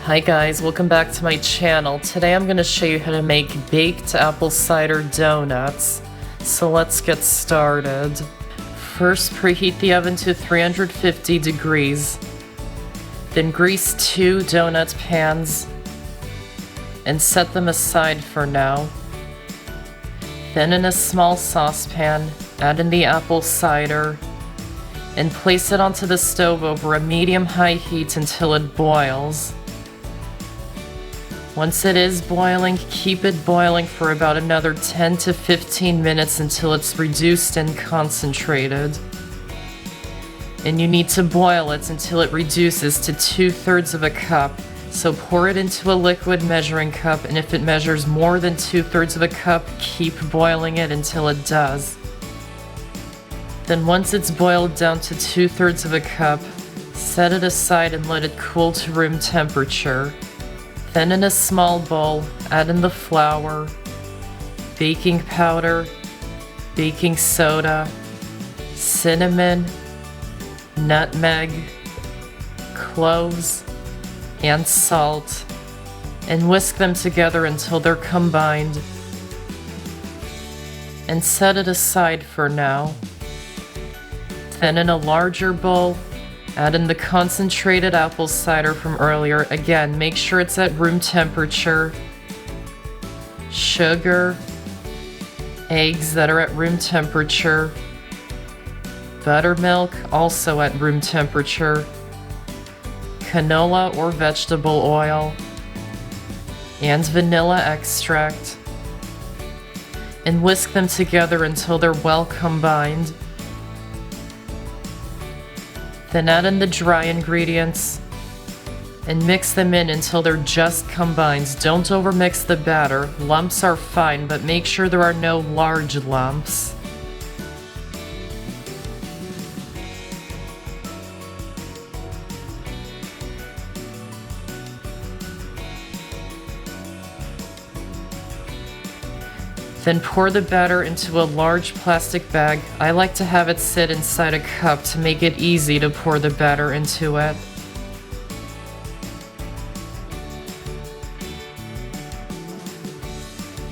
Hi guys, welcome back to my channel. Today I'm going to show you how to make baked apple cider donuts. So let's get started. First, preheat the oven to 350 degrees. Then grease 2 donut pans and set them aside for now. Then in a small saucepan, add in the apple cider and place it onto the stove over a medium-high heat until it boils. Once it is boiling, keep it boiling for about another 10 to 15 minutes until it's reduced and concentrated. And you need to boil it until it reduces to 2/3 of a cup. So pour it into a liquid measuring cup, and if it measures more than 2/3 of a cup, keep boiling it until it does. Then once it's boiled down to 2/3 of a cup, set it aside and let it cool to room temperature. Then in a small bowl, add in the flour, baking powder, baking soda, cinnamon, nutmeg, cloves, and salt, and whisk them together until they're combined. And set it aside for now. Then in a larger bowl, add in the concentrated apple cider from earlier. Again, make sure it's at room temperature. Sugar, eggs that are at room temperature, buttermilk also at room temperature, canola or vegetable oil, and vanilla extract. And whisk them together until they're well combined. Then add in the dry ingredients and mix them in until they're just combined. Don't overmix the batter. Lumps are fine, but make sure there are no large lumps. Then pour the batter into a large plastic bag. I like to have it sit inside a cup to make it easy to pour the batter into it.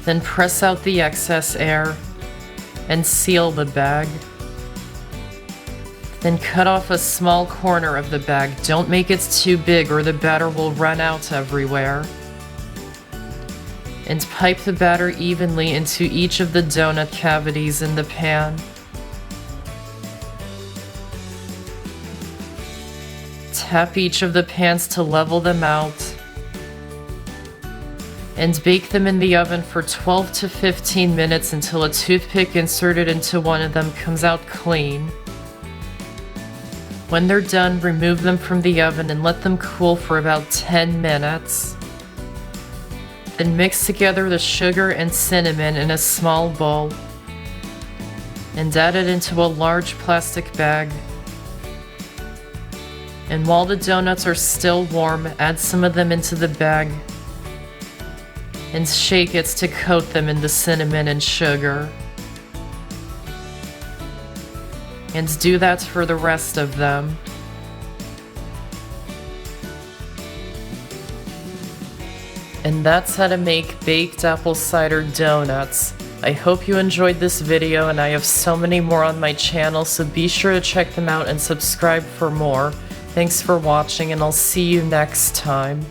Then press out the excess air and seal the bag. Then cut off a small corner of the bag. Don't make it too big or the batter will run out everywhere. And pipe the batter evenly into each of the donut cavities in the pan. Tap each of the pans to level them out. And bake them in the oven for 12 to 15 minutes until a toothpick inserted into one of them comes out clean. When they're done, remove them from the oven and let them cool for about 10 minutes. Then mix together the sugar and cinnamon in a small bowl and add it into a large plastic bag. And while the donuts are still warm, add some of them into the bag and shake it to coat them in the cinnamon and sugar. And do that for the rest of them. And that's how to make baked apple cider donuts. I hope you enjoyed this video, and I have so many more on my channel, so be sure to check them out and subscribe for more. Thanks for watching, and I'll see you next time.